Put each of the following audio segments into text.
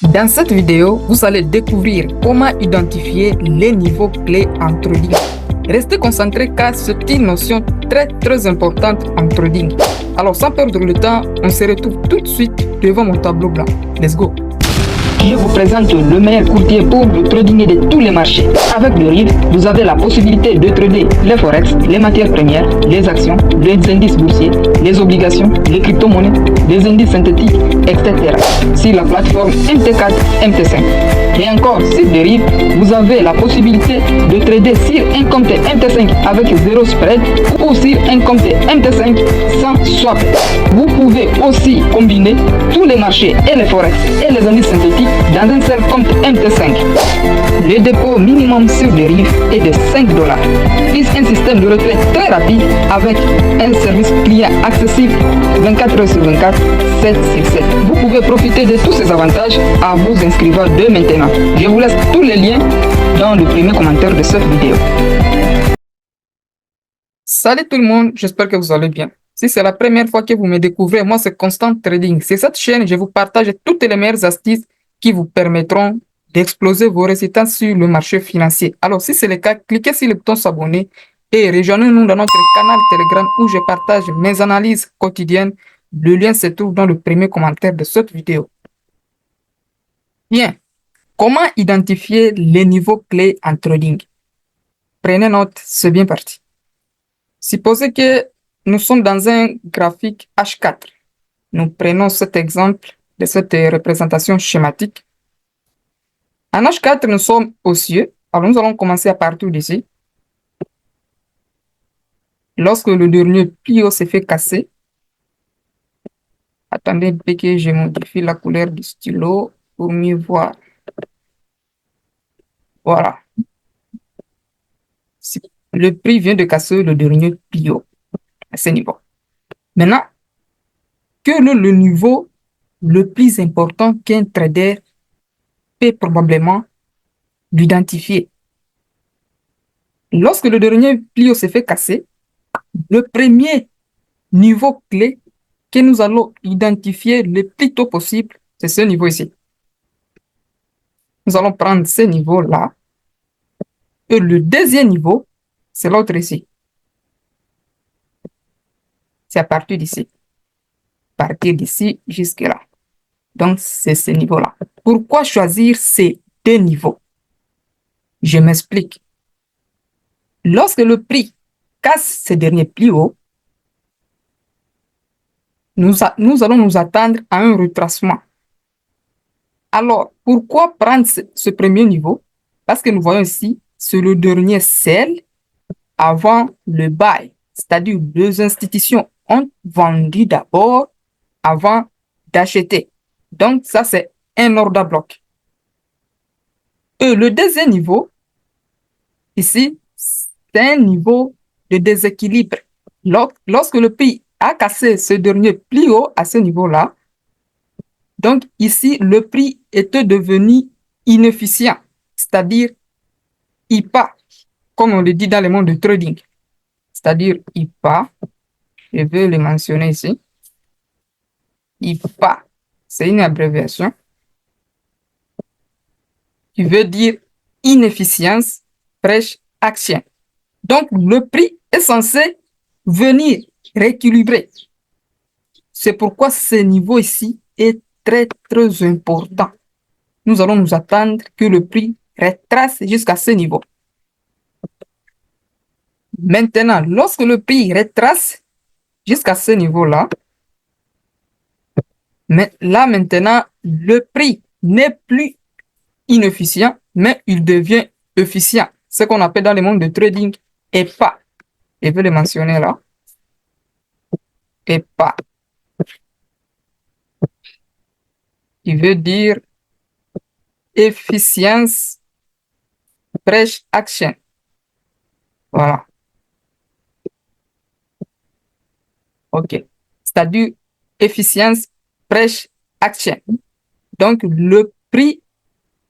Dans cette vidéo, vous allez découvrir comment identifier les niveaux clés en trading. Restez concentrés car c'est une notion très importante en trading. Alors sans perdre le temps, on se retrouve tout de suite devant mon tableau blanc. Let's go! Je vous présente le meilleur courtier pour le trading de tous les marchés. Avec le RIF, vous avez la possibilité de trader les forex, les matières premières, les actions, les indices boursiers, les obligations, les crypto-monnaies, les indices synthétiques, etc. sur la plateforme MT4, MT5. Et encore, sur le RIF, vous avez la possibilité de trader sur un compte MT5 avec zéro spread ou sur un compte MT5 sans swap. Vous pouvez aussi combiner tous les marchés et les forex et les indices synthétiques dans un seul compte MT5. Le dépôt minimum sur le RIF est de $5, plus un système de retrait très rapide avec un service client accessible 24 heures sur 24, 7 sur 7. Vous pouvez profiter de tous ces avantages en vous inscrivant dès maintenant. Je vous laisse tous les liens dans le premier commentaire de cette vidéo. Salut tout le monde, j'espère que vous allez bien. Si c'est la première fois que vous me découvrez, moi c'est Constant Trading. C'est cette chaîne, je vous partage toutes les meilleures astuces qui vous permettront d'exploser vos résultats sur le marché financier. Alors si c'est le cas, cliquez sur le bouton s'abonner et rejoignez-nous dans notre canal Telegram où je partage mes analyses quotidiennes. Le lien se trouve dans le premier commentaire de cette vidéo. Bien, comment identifier les niveaux clés en trading? Prenez note, c'est bien parti. Supposez que nous sommes dans un graphique H4. Nous prenons cet exemple de cette représentation schématique. En H4, nous sommes aux cieux. Alors, nous allons commencer à partir d'ici. Lorsque le dernier pli haut s'est fait casser, attendez que je modifie la couleur du stylo pour mieux voir. Voilà. Le prix vient de casser le dernier pli haut à ce niveau. Maintenant, quel est le niveau le plus important qu'un trader peut probablement l'identifier? Lorsque le dernier pli haut s'est fait casser, le premier niveau clé que nous allons identifier le plus tôt possible, c'est ce niveau ici. Nous allons prendre ce niveau-là. Et le deuxième niveau, c'est l'autre ici. C'est à partir d'ici. À partir d'ici jusque là. Donc, c'est ce niveau-là. Pourquoi choisir ces deux niveaux? Je m'explique. Lorsque le prix casse ce dernier pli haut, nous allons nous attendre à un retracement. Alors, pourquoi prendre ce premier niveau? Parce que nous voyons ici, c'est le dernier sell avant le buy. C'est-à-dire, deux institutions ont vendu d'abord avant d'acheter. Donc, ça, c'est un order block. Et le deuxième niveau, ici, c'est un niveau de déséquilibre. Lorsque le prix a cassé ce dernier pli haut à ce niveau-là, donc ici, le prix était devenu inefficient, c'est-à-dire IPA, comme on le dit dans le monde du trading. C'est-à-dire IPA, je vais le mentionner ici. IPA, c'est une abréviation qui veut dire inefficience prêche action. Donc, le prix est censé venir rééquilibrer. C'est pourquoi ce niveau ici est très important. Nous allons nous attendre que le prix retrace jusqu'à ce niveau. Maintenant, lorsque le prix retrace jusqu'à ce niveau-là, mais là maintenant, le prix n'est plus inefficient, mais il devient efficient. Ce qu'on appelle dans le monde de trading EPA. Je vais le mentionner là. EPA. Il veut dire efficience prêche action. Voilà. OK. C'est-à-dire efficience prêche action. Donc, le prix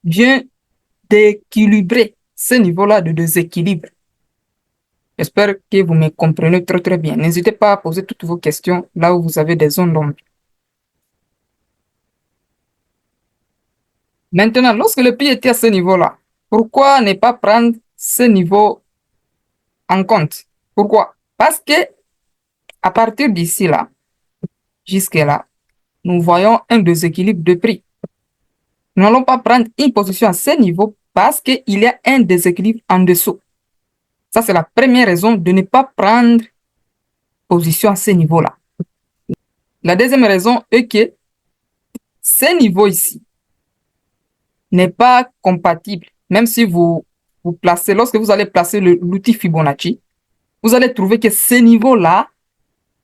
vient d'équilibrer ce niveau-là de déséquilibre. J'espère que vous me comprenez très bien. N'hésitez pas à poser toutes vos questions là où vous avez des zones d'ombre. Maintenant, lorsque le prix était à ce niveau-là, pourquoi ne pas prendre ce niveau en compte? Pourquoi? Parce que à partir d'ici là, jusque-là, nous voyons un déséquilibre de prix. Nous n'allons pas prendre une position à ce niveau parce qu'il y a un déséquilibre en dessous. Ça, c'est la première raison de ne pas prendre position à ce niveau-là. La deuxième raison est que ce niveau ici n'est pas compatible. Même si vous placez, lorsque vous allez placer l'outil Fibonacci, vous allez trouver que ce niveau-là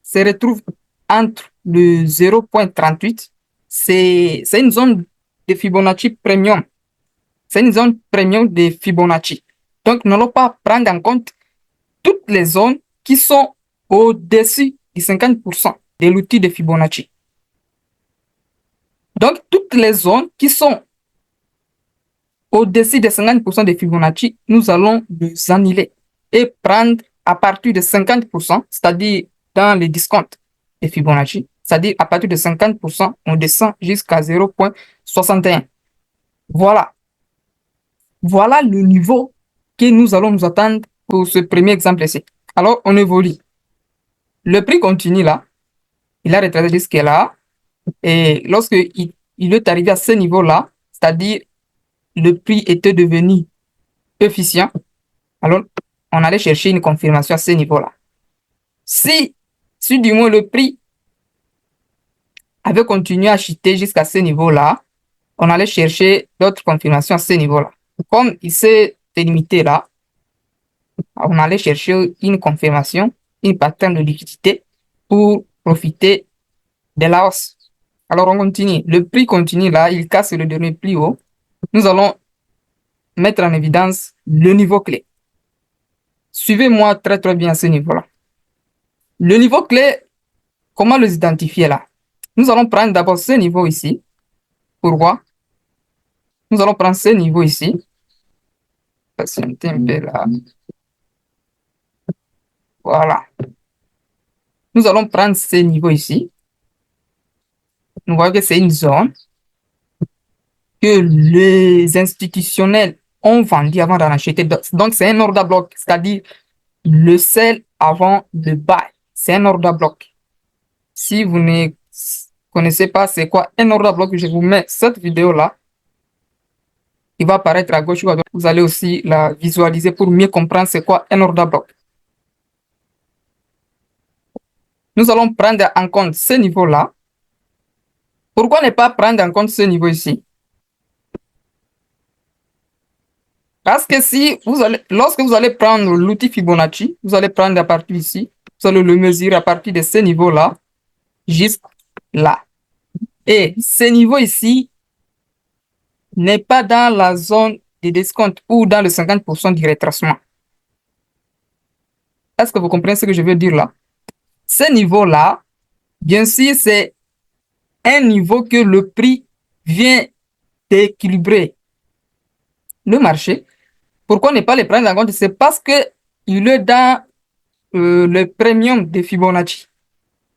se retrouve entre le 0.38. C'est une zone de Fibonacci premium. C'est une zone premium de Fibonacci. Donc, nous n'allons pas prendre en compte toutes les zones qui sont au-dessus de 50% de l'outil de Fibonacci. Donc, toutes les zones qui sont au-dessus de 50% de Fibonacci, nous allons les annuler et prendre à partir de 50%, c'est-à-dire dans les discomptes de Fibonacci, c'est-à-dire à partir de 50%, on descend jusqu'à 0.61. Voilà. Voilà le niveau que nous allons nous attendre pour ce premier exemple ici. Alors, on évolue. Le prix continue là. Il a retracé jusqu'à là. Et lorsque il est arrivé à ce niveau-là, c'est-à-dire le prix était devenu efficient, alors on allait chercher une confirmation à ce niveau-là. Si du moins le prix avait continué à chuter jusqu'à ce niveau-là, on allait chercher d'autres confirmations à ce niveau-là. Comme il s'est limité là, on allait chercher une confirmation, une pattern de liquidité pour profiter de la hausse. Alors on continue. Le prix continue là, il casse le dernier plus haut. Nous allons mettre en évidence le niveau clé. Suivez-moi très très bien à ce niveau-là. Le niveau clé, comment les identifier là? Nous allons prendre d'abord ce niveau ici. Pourquoi? Nous allons prendre ce niveau ici. Patientez un peu là. Voilà. Nous allons prendre ce niveau ici. Nous voyons que c'est une zone que les institutionnels ont vendu avant d'en acheter. Donc, c'est un order bloc, c'est-à-dire le sell avant le buy. C'est un order bloc. Si vous ne connaissez pas c'est quoi un order bloc, je vous mets cette vidéo-là. Il va apparaître à gauche ou à droite. Vous allez aussi la visualiser pour mieux comprendre c'est quoi un order bloc. Nous allons prendre en compte ce niveau-là. Pourquoi ne pas prendre en compte ce niveau ici? Parce que si lorsque vous allez prendre l'outil Fibonacci, vous allez prendre à partir ici, vous allez le mesurer à partir de ce niveau-là, jusqu'à là. Et ce niveau ici n'est pas dans la zone de discount ou dans le 50% du retracement. Est-ce que vous comprenez ce que je veux dire là? Ce niveau-là, bien sûr, c'est un niveau que le prix vient d'équilibrer le marché. Pourquoi ne pas les prendre en compte? C'est parce qu'il est dans le premium de Fibonacci.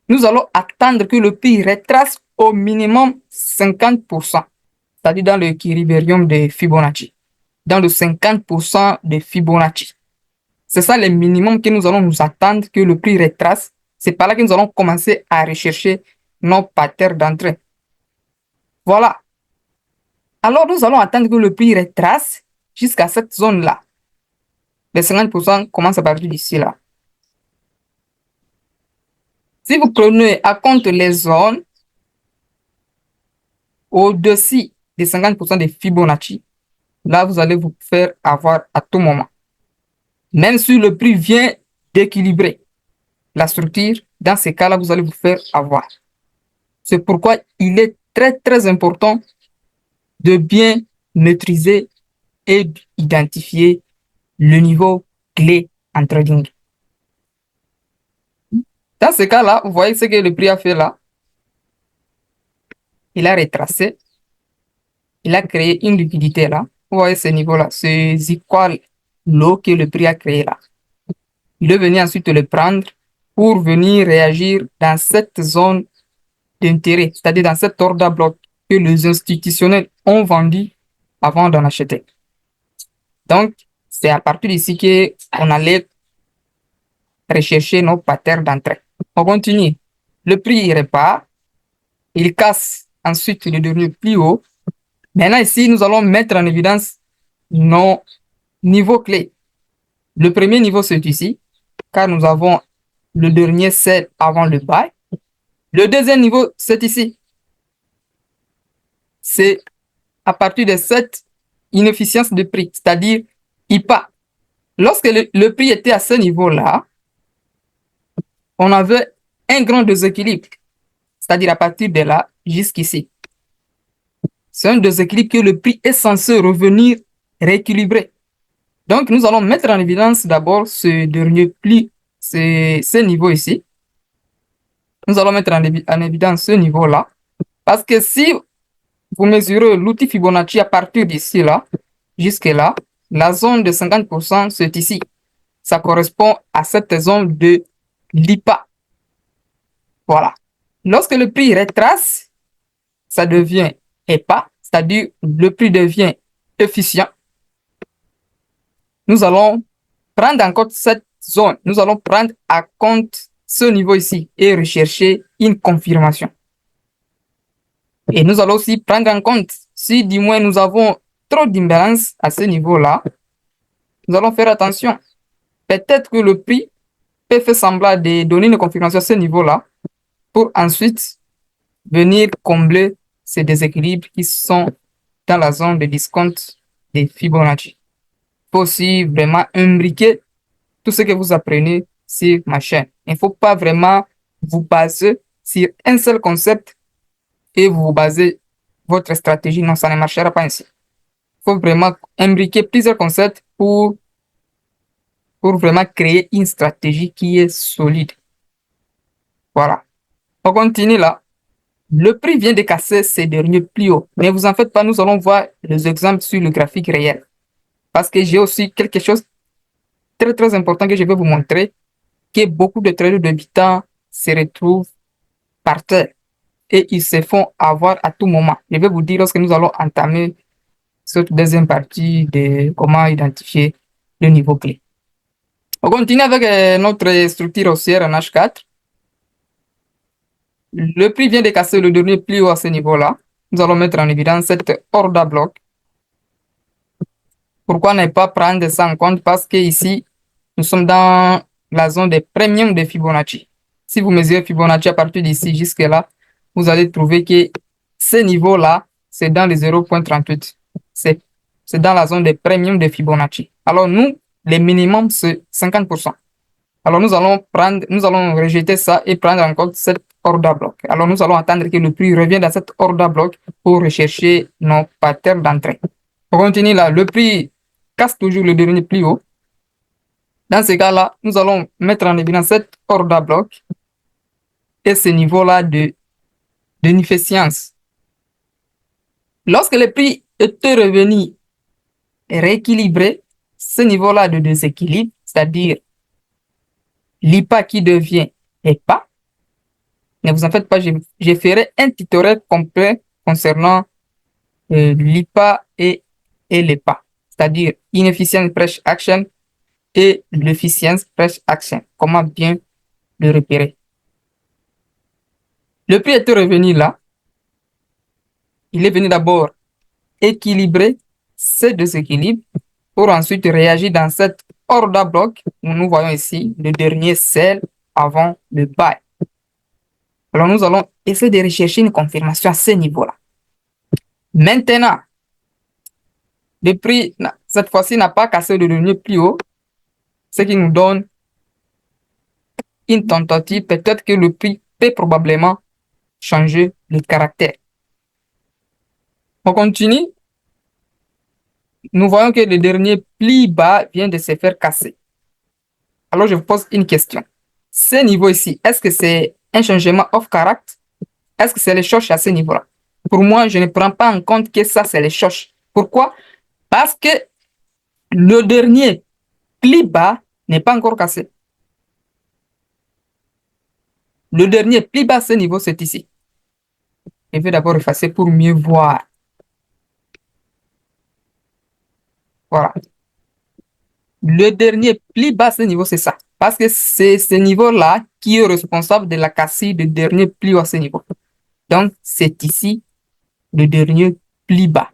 Nous allons attendre que le prix retrace au minimum 50%, c'est-à-dire dans le équilibrium de Fibonacci, dans le 50% de Fibonacci. C'est ça le minimum que nous allons nous attendre que le prix retrace. C'est par là que nous allons commencer à rechercher nos patterns d'entrée. Voilà. Alors, nous allons attendre que le prix retrace jusqu'à cette zone-là. Les 50% commencent à partir d'ici là. Si vous prenez à compte les zones au-dessus des 50% de Fibonacci, là, vous allez vous faire avoir à tout moment. Même si le prix vient d'équilibrer la structure, dans ces cas-là, vous allez vous faire avoir. C'est pourquoi il est très, très important de bien maîtriser et d'identifier le niveau clé en trading. Dans ce cas-là, vous voyez ce que le prix a fait là. Il a retracé. Il a créé une liquidité là. Vous voyez ce niveau-là, c'est equal low que le prix a créé là. Il est venu ensuite le prendre pour venir réagir dans cette zone d'intérêt, c'est-à-dire dans cet order bloc que les institutionnels ont vendu avant d'en acheter. Donc, c'est à partir d'ici qu'on allait rechercher nos patterns d'entrée. On continue. Le prix il repart, il casse ensuite le dernier plus haut. Maintenant ici, nous allons mettre en évidence nos niveaux clés. Le premier niveau, c'est ici, car nous avons le dernier sell avant le buy. Le deuxième niveau, c'est ici. C'est à partir de cette inefficience de prix, c'est-à-dire IPA. Lorsque le prix était à ce niveau-là, on avait un grand déséquilibre, c'est-à-dire à partir de là jusqu'ici. C'est un déséquilibre que le prix est censé revenir rééquilibrer. Donc, nous allons mettre en évidence d'abord ce dernier pli, ce niveau ici. Nous allons mettre en évidence ce niveau-là. Parce que si vous mesurez l'outil Fibonacci à partir d'ici là, jusque là, la zone de 50%, c'est ici. Ça correspond à cette zone de l'IPA. Voilà. Lorsque le prix retrace, ça devient EPA, c'est-à-dire le prix devient efficient. Nous allons prendre en compte cette zone. Nous allons prendre en compte ce niveau ici et rechercher une confirmation. Et nous allons aussi prendre en compte si du moins nous avons trop d'imbalance à ce niveau-là, nous allons faire attention. Peut-être que le prix peut faire semblant de donner une confirmation à ce niveau-là pour ensuite venir combler ces déséquilibres qui sont dans la zone de discount des Fibonacci. Il faut aussi vraiment imbriquer tout ce que vous apprenez sur ma chaîne. Il ne faut pas vraiment vous baser sur un seul concept et vous basez votre stratégie. Non, ça ne marchera pas ainsi. Il faut vraiment imbriquer plusieurs concepts pour vraiment créer une stratégie qui est solide. Voilà. On continue là. Le prix vient de casser ces derniers plus hauts. Mais vous en faites pas, nous allons voir les exemples sur le graphique réel. Parce que j'ai aussi quelque chose de très important que je vais vous montrer, que beaucoup de traders débutants se retrouvent par terre et ils se font avoir à tout moment. Je vais vous dire lorsque nous allons entamer cette deuxième partie de comment identifier le niveau clé. On continue avec notre structure haussière en H4. Le prix vient de casser le dernier plus haut à ce niveau-là. Nous allons mettre en évidence cette order bloc. Pourquoi ne pas prendre ça en compte? Parce que ici, nous sommes dans la zone des premiums de Fibonacci. Si vous mesurez Fibonacci à partir d'ici jusque-là, vous allez trouver que ce niveau-là, c'est dans les 0.38. C'est dans la zone des premiums de Fibonacci. Alors nous, les minimums, c'est 50%. Alors nous allons rejeter ça et prendre en compte cette order bloc. Alors nous allons attendre que le prix revienne dans cette order bloc pour rechercher nos patterns d'entrée. On continue là. Le prix casse toujours le dernier plus haut. Dans ce cas-là, nous allons mettre en évidence cette order bloc et ce niveau-là de inefficience. Lorsque le prix était revenu rééquilibré, ce niveau-là de déséquilibre, c'est-à-dire l'IPA qui devient EPA, ne vous en faites pas, je ferai un tutoriel complet concernant l'IPA et l'EPA, c'est-à-dire Inefficient Price Action et l'Efficient Price Action. Comment bien le repérer. Le prix était revenu là. Il est venu d'abord équilibrer ce déséquilibre pour ensuite réagir dans cette order bloc où nous voyons ici le dernier sell avant le buy. Alors nous allons essayer de rechercher une confirmation à ce niveau-là. Maintenant, le prix, cette fois-ci, n'a pas cassé le dernier plus haut, ce qui nous donne une tentative. Peut-être que le prix peut probablement changer le caractère. On continue. Nous voyons que le dernier pli bas vient de se faire casser. Alors, je vous pose une question. Ce niveau ici, est-ce que c'est un changement off character? Est-ce que c'est les shorts à ce niveau-là? Pour moi, je ne prends pas en compte que ça, c'est les shorts. Pourquoi? Parce que le dernier pli bas n'est pas encore cassé. Le dernier pli bas à ce niveau, c'est ici. Je vais d'abord effacer pour mieux voir. Voilà. Le dernier plus bas ce niveau, c'est ça. Parce que c'est ce niveau-là qui est responsable de la cassure du dernier plus haut à ce niveau. Donc, c'est ici le dernier plus bas.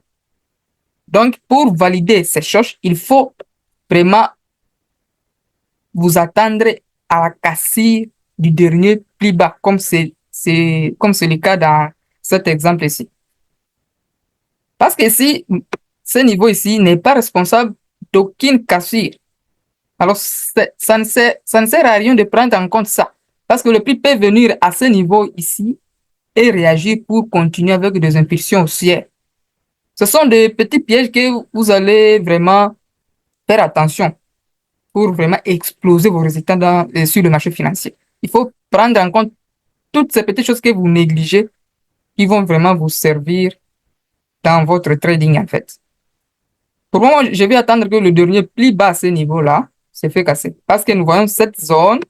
Donc, pour valider ces choses, il faut vraiment vous attendre à la cassure du dernier plus bas, comme c'est le cas dans cet exemple ici. Parce que si ce niveau ici n'est pas responsable d'aucune cassure, alors ça ne sert à rien de prendre en compte ça. Parce que le prix peut venir à ce niveau ici et réagir pour continuer avec des impulsions haussières. Ce sont des petits pièges que vous allez vraiment faire attention pour vraiment exploser vos résultats sur le marché financier. Il faut prendre en compte toutes ces petites choses que vous négligez qui vont vraiment vous servir dans votre trading en fait. Pour moi, je vais attendre que le dernier plus bas à ce niveau-là se fait casser. Parce que nous voyons cette zone,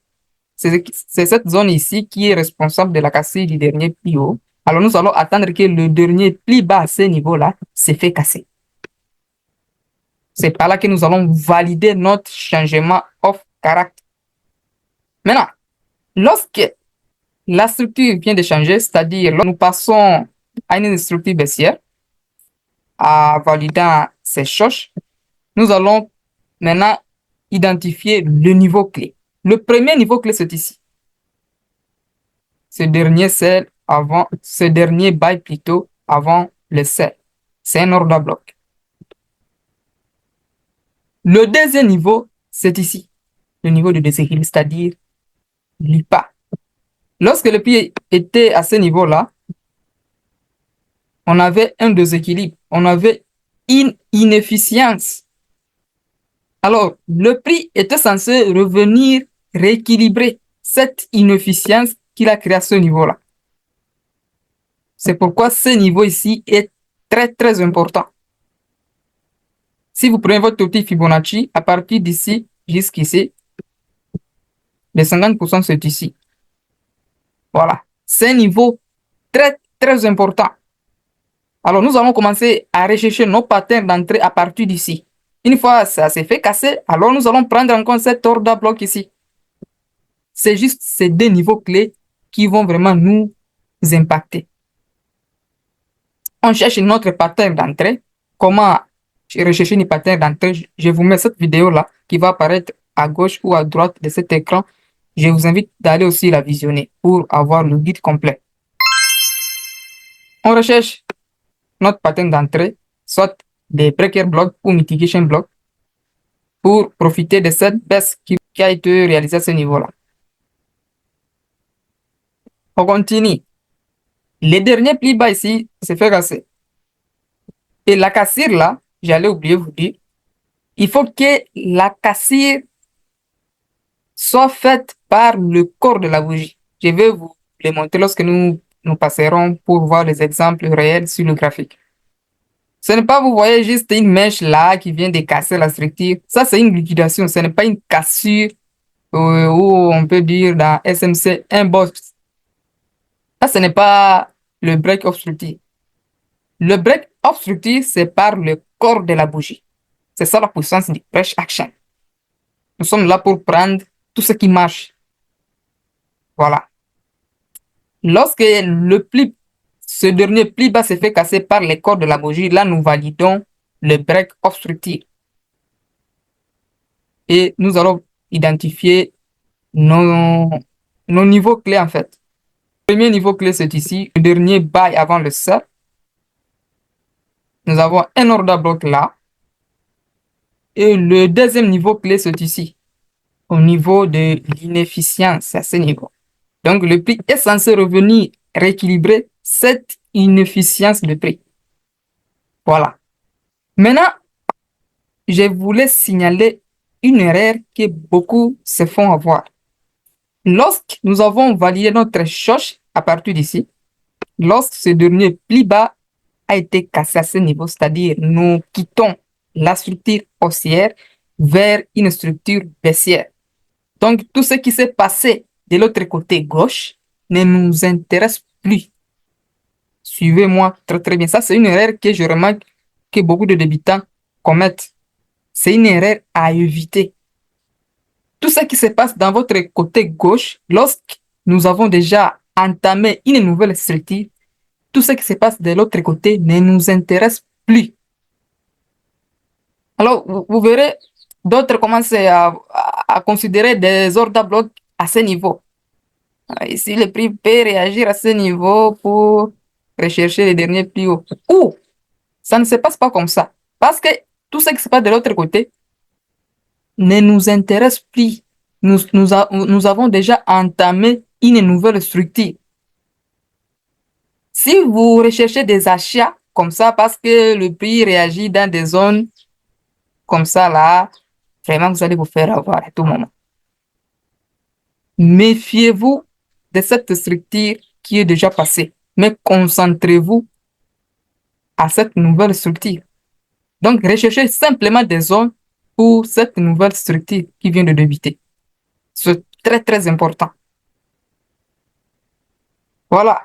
c'est cette zone ici qui est responsable de la cassure du dernier plus haut. Alors nous allons attendre que le dernier plus bas à ce niveau-là se fait casser. C'est par là que nous allons valider notre changement of character. Maintenant, lorsque la structure vient de changer, c'est-à-dire lorsque nous passons à une structure baissière, en validant ces choses, nous allons maintenant identifier le niveau clé. Le premier niveau clé, c'est ici. Ce dernier sell avant, ce dernier buy plutôt avant le sell. C'est un order bloc. Le deuxième niveau, c'est ici. Le niveau de déséquilibre, c'est-à-dire l'IPA. Lorsque le prix était à ce niveau-là, on avait un déséquilibre, on avait une inefficience. Alors, le prix était censé revenir rééquilibrer cette inefficience qu'il a créée à ce niveau-là. C'est pourquoi ce niveau ici est très, très important. Si vous prenez votre outil Fibonacci, à partir d'ici jusqu'ici, les 50% c'est ici. Voilà. C'est un niveau très, très important. Alors, nous allons commencer à rechercher nos patterns d'entrée à partir d'ici. Une fois ça s'est fait casser, alors nous allons prendre en compte cet order bloc ici. C'est juste ces deux niveaux clés qui vont vraiment nous impacter. On cherche notre pattern d'entrée. Comment rechercher une pattern d'entrée? Je vous mets cette vidéo-là qui va apparaître à gauche ou à droite de cet écran. Je vous invite d'aller aussi la visionner pour avoir le guide complet. On recherche notre pattern d'entrée, soit des breaker blocks ou mitigation blocks, pour profiter de cette baisse qui a été réalisée à ce niveau-là. On continue. Les derniers plis bas ici se fait casser. Et la cassure là, j'allais oublier vous dire, il faut que la cassure soit faite par le corps de la bougie. Je vais vous les montrer lorsque nous passerons pour voir les exemples réels sur le graphique. Ce n'est pas, vous voyez, juste une mèche là qui vient de casser la structure. Ça, c'est une liquidation. Ce n'est pas une cassure où on peut dire dans SMC un boss. Ça, ce n'est pas le break-off structure. Le break-off structure, c'est par le corps de la bougie. C'est ça la puissance du fresh action. Nous sommes là pour prendre tout ce qui marche. Voilà. Lorsque ce dernier pli bas se fait casser par les corps de la bougie, là, nous validons le break-off structure. Et nous allons identifier nos niveaux clés, en fait. Le premier niveau clé, c'est ici. Le dernier buy avant le sell. Nous avons un order bloc là. Et le deuxième niveau clé, c'est ici. Au niveau de l'inefficience, à ce niveau. Donc, le prix est censé revenir rééquilibrer cette inefficience de prix. Voilà. Maintenant, je voulais signaler une erreur que beaucoup se font avoir. Lorsque nous avons validé notre choche à partir d'ici, lorsque ce dernier pli bas a été cassé à ce niveau, c'est-à-dire nous quittons la structure haussière vers une structure baissière. Donc, tout ce qui s'est passé de l'autre côté gauche ne nous intéresse plus. Suivez-moi très très bien. Ça, c'est une erreur que je remarque que beaucoup de débutants commettent. C'est une erreur à éviter. Tout ce qui se passe dans votre côté gauche, lorsque nous avons déjà entamé une nouvelle structure, tout ce qui se passe de l'autre côté ne nous intéresse plus. Alors, vous verrez, d'autres commencent à considérer des ordres à bloc à ce niveau. Ici, le prix peut réagir à ce niveau pour rechercher les derniers plus hauts. Ou, ça ne se passe pas comme ça. Parce que tout ce qui se passe de l'autre côté ne nous intéresse plus. Nous avons déjà entamé une nouvelle structure. Si vous recherchez des achats comme ça parce que le prix réagit dans des zones comme ça là, vraiment vous allez vous faire avoir à tout moment. Méfiez-vous de cette structure qui est déjà passée, mais concentrez-vous à cette nouvelle structure. Donc, recherchez simplement des zones pour cette nouvelle structure qui vient de débuter. C'est très, très important. Voilà.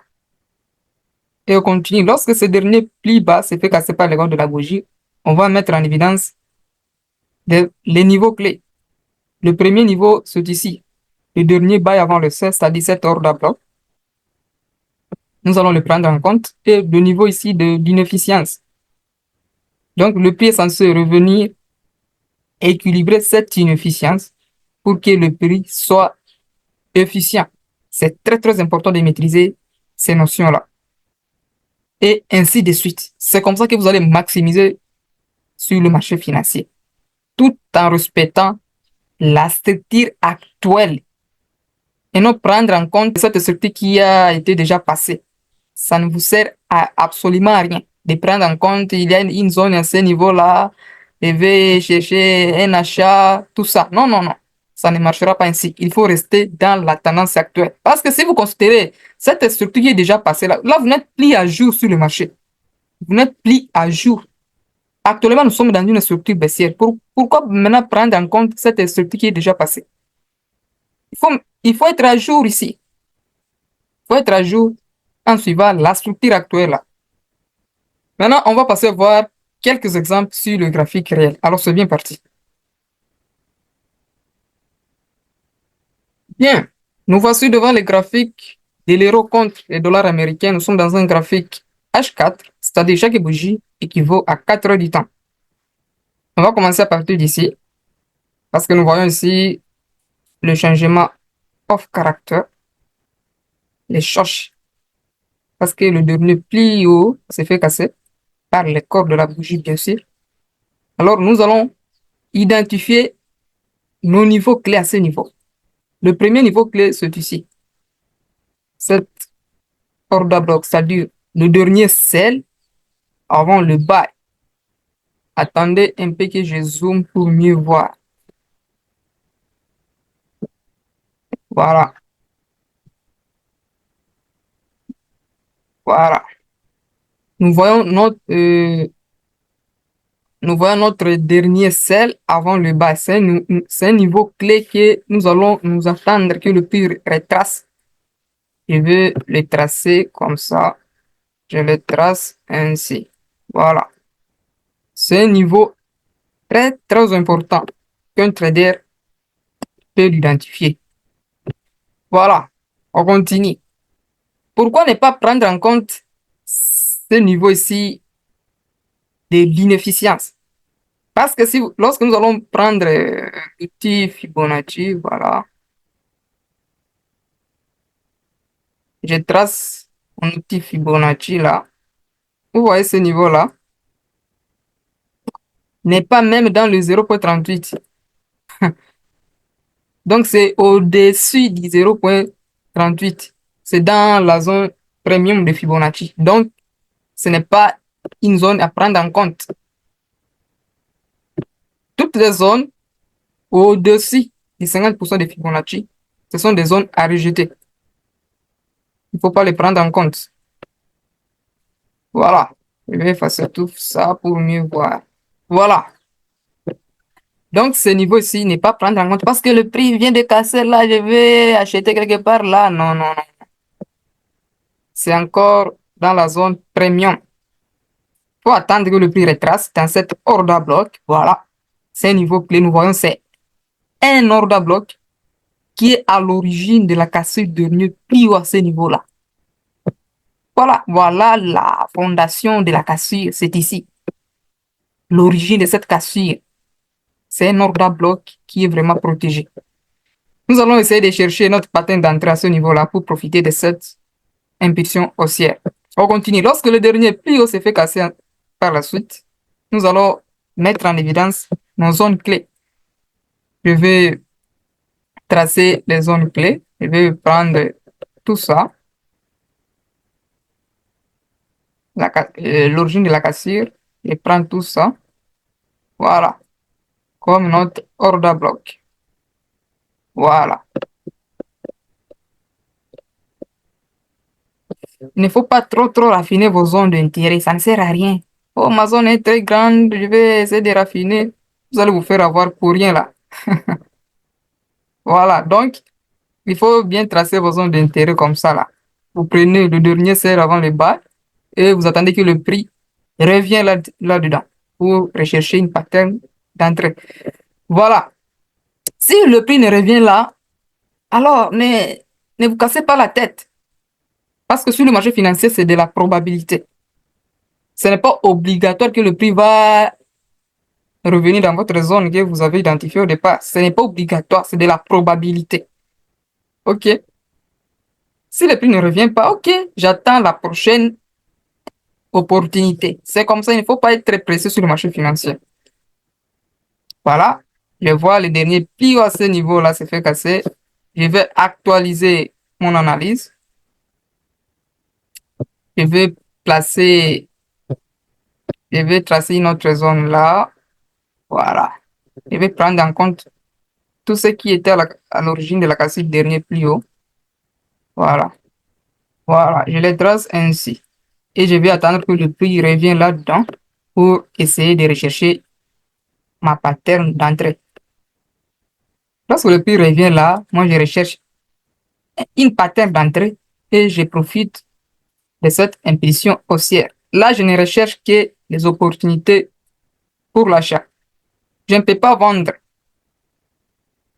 Et on continue. Lorsque ce dernier pli bas se fait casser par les cordes de la bougie, on va mettre en évidence les niveaux clés. Le premier niveau, c'est ici. Le dernier bail avant le 16, c'est-à-dire cet ordre à bloc. Nous allons le prendre en compte. Et le niveau ici d'inefficience. Donc, le prix est censé revenir équilibrer cette inefficience pour que le prix soit efficient. C'est très, très important de maîtriser ces notions-là. Et ainsi de suite. C'est comme ça que vous allez maximiser sur le marché financier, tout en respectant la structure actuelle et non prendre en compte cette structure qui a été déjà passée. Ça ne vous sert à absolument à rien de prendre en compte il y a une zone à ce niveau-là, je vais chercher un achat, tout ça. Non, non, non. Ça ne marchera pas ainsi. Il faut rester dans la tendance actuelle. Parce que si vous considérez cette structure qui est déjà passée là, vous n'êtes plus à jour sur le marché. Vous n'êtes plus à jour. Actuellement, nous sommes dans une structure baissière. Pourquoi maintenant prendre en compte cette structure qui est déjà passée? Il faut être à jour ici. Il faut être à jour en suivant la structure actuelle là. Maintenant, on va passer à voir quelques exemples sur le graphique réel. Alors, c'est bien parti. Bien, nous voici devant le graphique de l'euro contre le dollar américain. Nous sommes dans un graphique H4, c'est-à-dire chaque bougie équivaut à 4 heures du temps. On va commencer à partir d'ici, parce que nous voyons ici le changement of character, les choches, parce que le dernier pli haut s'est fait casser par les corps de la bougie, bien sûr. Alors, nous allons identifier nos niveaux clés à ce niveau. Le premier niveau clé, c'est ici. Cet order block, c'est-à-dire le dernier sel avant le buy. Attendez un peu que je zoome pour mieux voir. Voilà. Voilà. Nous voyons notre dernier sel avant le buy. C'est un niveau clé que nous allons nous attendre que le prix retrace. Je vais le tracer comme ça. Je le trace ainsi. Voilà. C'est un niveau très, très important qu'un trader peut l'identifier. Voilà. On continue. Pourquoi ne pas prendre en compte ce niveau ici de l'inefficience? Parce que lorsque nous allons prendre l'outil Fibonacci, voilà, je trace mon outil Fibonacci là. Vous voyez ce niveau-là n'est pas même dans le 0,38. Donc, c'est au-dessus du 0,38. C'est dans la zone premium de Fibonacci. Donc, ce n'est pas une zone à prendre en compte. Toutes les zones au-dessus du 50% de Fibonacci, ce sont des zones à rejeter. Il ne faut pas les prendre en compte. Voilà. Je vais effacer tout ça pour mieux voir. Voilà. Donc, ce niveau ici n'est pas prendre en compte parce que le prix vient de casser là, je vais acheter quelque part là. Non, non, non. C'est encore dans la zone premium. Il faut attendre que le prix retrace dans cette order bloc. Voilà. c'est un niveau clé. Nous voyons, c'est un order block qui est à l'origine de la cassure du dernier pli à ce niveau-là. Voilà la fondation de la cassure, c'est ici. L'origine de cette cassure, c'est un order block qui est vraiment protégé. Nous allons essayer de chercher notre pattern d'entrée à ce niveau-là pour profiter de cette impulsion haussière. On continue. Lorsque le dernier pli haut s'est fait casser par la suite, nous allons mettre en évidence nos zones clés. Je vais tracer les zones clés. Je vais prendre tout ça. L'origine de la cassure. Je prends tout ça. Voilà. Comme notre order block. Voilà. Il ne faut pas trop raffiner vos zones d'intérêt. Ça ne sert à rien. Oh, ma zone est très grande. Je vais essayer de raffiner. Vous allez vous faire avoir pour rien là. Voilà. Donc, il faut bien tracer vos zones d'intérêt comme ça là. Vous prenez le dernier sel avant le bas et vous attendez que le prix revienne là-dedans pour rechercher une pattern d'entrée. Voilà. Si le prix ne revient là, alors ne vous cassez pas la tête. Parce que sur le marché financier, c'est de la probabilité. Ce n'est pas obligatoire que le prix va revenir dans votre zone que vous avez identifiée au départ. Ce n'est pas obligatoire, c'est de la probabilité. OK. Si le prix ne revient pas, OK, j'attends la prochaine opportunité. C'est comme ça, il ne faut pas être très précis sur le marché financier. Voilà. Je vois le dernier pli à ce niveau-là s'est fait casser. Je vais actualiser mon analyse. Je vais tracer une autre zone là. Voilà. Je vais prendre en compte tout ce qui était à l'origine de la cassure du dernier pli haut. Voilà. Voilà. Je les trace ainsi. Et je vais attendre que le prix revienne là-dedans pour essayer de rechercher ma pattern d'entrée. Lorsque le prix revient là, moi je recherche une pattern d'entrée et je profite de cette impulsion haussière. Là, je ne recherche que les opportunités pour l'achat. Je ne peux pas vendre.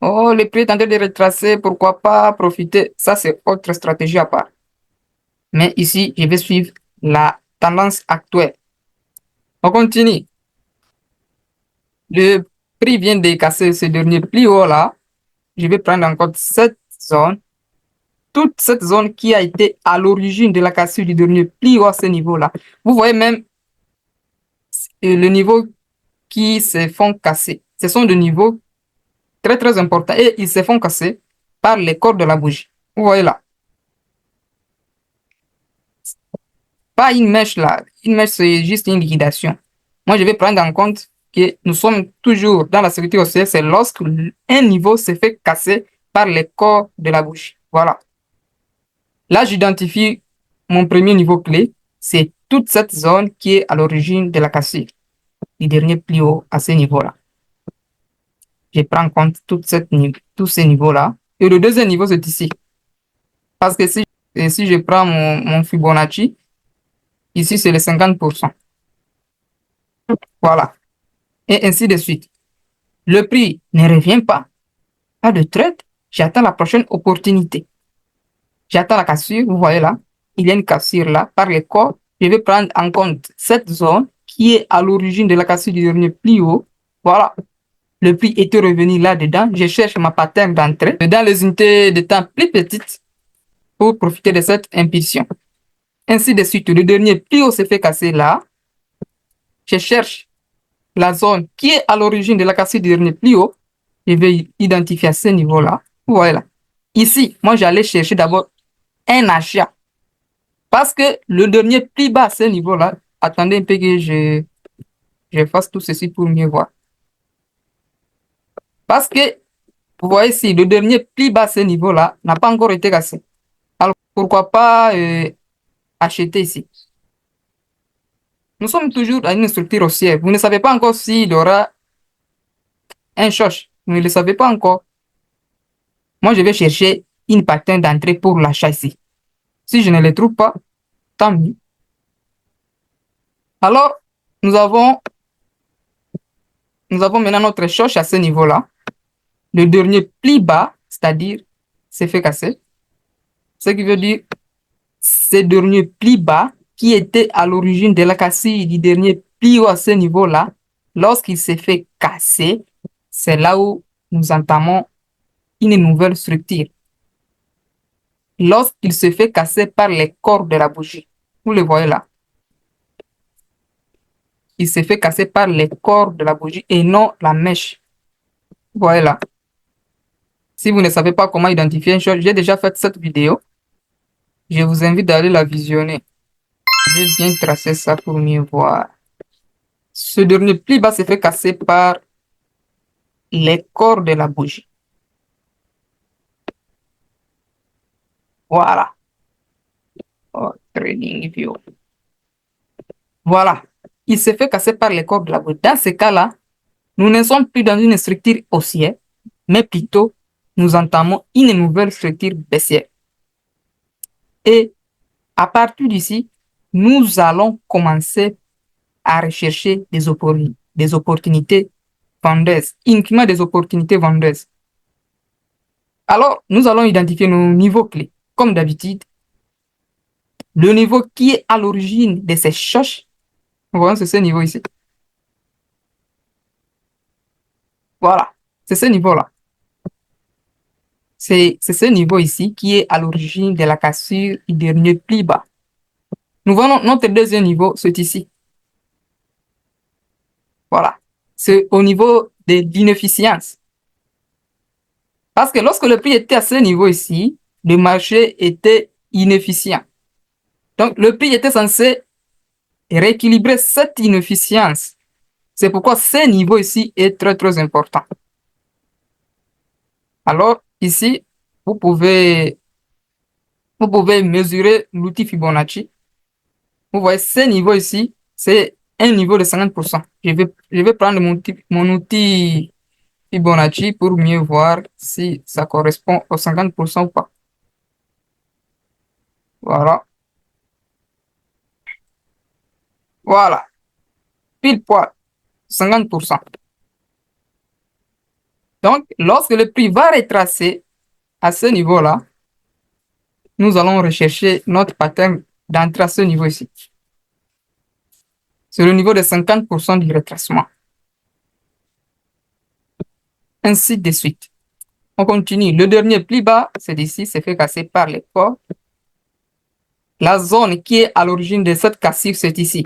Oh, le prix est en train de retracer, pourquoi pas profiter? Ça, c'est autre stratégie à part. Mais ici, je vais suivre la tendance actuelle. On continue. Le prix vient de casser ce dernier pli haut là. Je vais prendre en compte cette zone. Toute cette zone qui a été à l'origine de la cassure du dernier pli haut à ce niveau-là. Vous voyez même le niveau qui se font casser. Ce sont des niveaux très importants et ils se font casser par les corps de la bougie. Vous voyez là. Pas une mèche là. Une mèche, c'est juste une liquidation. Moi, je vais prendre en compte que nous sommes toujours dans la sécurité haussière, c'est lorsque un niveau se fait casser par les corps de la bougie. Voilà. Là, j'identifie mon premier niveau clé. C'est toute cette zone qui est à l'origine de la cassure du dernier pli haut à ce niveau-là. Je prends en compte tous ces niveaux-là. Et le deuxième niveau, c'est ici. Parce que si je prends mon Fibonacci, ici, c'est le 50%. Voilà. Et ainsi de suite. Le prix ne revient pas. Pas de trade. J'attends la prochaine opportunité. J'attends la cassure. Vous voyez là. Il y a une cassure là par les corps. Je vais prendre en compte cette zone qui est à l'origine de la cassure du dernier pli haut. Voilà. Le prix était revenu là-dedans. Je cherche ma pattern d'entrée dans les unités de temps plus petites pour profiter de cette impulsion. Ainsi de suite, le dernier pli haut s'est fait casser là. Je cherche la zone qui est à l'origine de la cassure du dernier pli haut. Je vais identifier à ce niveau-là. Vous voyez là. Ici, moi, j'allais chercher d'abord un achat. Parce que le dernier pli bas à ce niveau-là, attendez un peu que je fasse tout ceci pour mieux voir. Parce que, vous voyez ici, le dernier pli bas à ce niveau-là n'a pas encore été cassé. Alors, pourquoi pas acheter ici? Nous sommes toujours à une structure haussière. Vous ne savez pas encore s'il y aura un short. Vous ne le savez pas encore. Moi, je vais chercher une pattern d'entrée pour l'achat ici. Si je ne le trouve pas, tant mieux. Alors, nous avons nous avons maintenant notre choche à ce niveau-là. Le dernier pli bas, c'est-à-dire s'est fait casser. Ce qui veut dire ce dernier pli bas qui était à l'origine de la cassure du dernier pli haut à ce niveau-là, lorsqu'il s'est fait casser, c'est là où nous entamons une nouvelle structure. Lorsqu'il se fait casser par les corps de la bougie, vous le voyez là. Il se fait casser par les corps de la bougie et non la mèche. Vous voyez là. Si vous ne savez pas comment identifier une chose, j'ai déjà fait cette vidéo. Je vous invite d'aller la visionner. Je vais bien tracer ça pour mieux voir. Ce dernier pli bas se fait casser par les corps de la bougie. Voilà. Oh, training view. Voilà. Il se fait casser par les corps de la bougie. Dans ce cas-là, nous ne sommes plus dans une structure haussière, mais plutôt nous entamons une nouvelle structure baissière. Et à partir d'ici, nous allons commencer à rechercher des opportunités vendeuses, uniquement des opportunités vendeuses. Alors, nous allons identifier nos niveaux clés. Comme d'habitude, le niveau qui est à l'origine de ces choches, voyons, c'est ce niveau ici. Voilà, c'est ce niveau-là. C'est ce niveau ici qui est à l'origine de la cassure du dernier pli bas. Nous voyons notre deuxième niveau, c'est ici. Voilà, c'est au niveau de l'inefficience. Parce que lorsque le prix était à ce niveau ici, le marché était inefficient. Donc, le prix était censé rééquilibrer cette inefficience. C'est pourquoi ce niveau ici est très, très important. Alors, ici, vous pouvez mesurer l'outil Fibonacci. Vous voyez, ce niveau ici, c'est un niveau de 50%. Je vais prendre mon outil Fibonacci pour mieux voir si ça correspond aux 50% ou pas. Voilà. Voilà. Pile poil, 50%. Donc, lorsque le prix va retracer à ce niveau-là, nous allons rechercher notre pattern d'entrée à ce niveau ici. C'est le niveau de 50% du retracement. Ainsi de suite. On continue. Le dernier pli bas, c'est d'ici, c'est fait casser par les corps. La zone qui est à l'origine de cette cassure, c'est ici.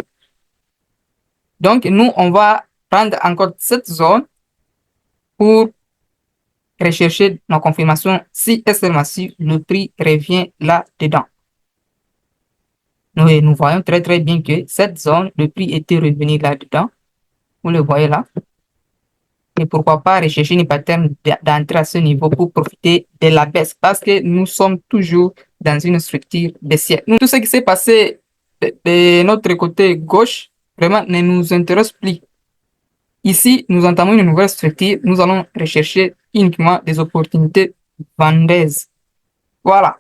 Donc, nous, on va prendre encore cette zone pour rechercher nos confirmations si et seulement si le prix revient là-dedans. Nous voyons très très bien que cette zone, le prix était revenu là-dedans. Vous le voyez là. Et pourquoi pas rechercher une pattern d'entrée à ce niveau pour profiter de la baisse parce que nous sommes toujours dans une structure baissière. Tout ce qui s'est passé de notre côté gauche, vraiment ne nous intéresse plus. Ici, nous entamons une nouvelle structure. Nous allons rechercher uniquement des opportunités vendeuses. Voilà.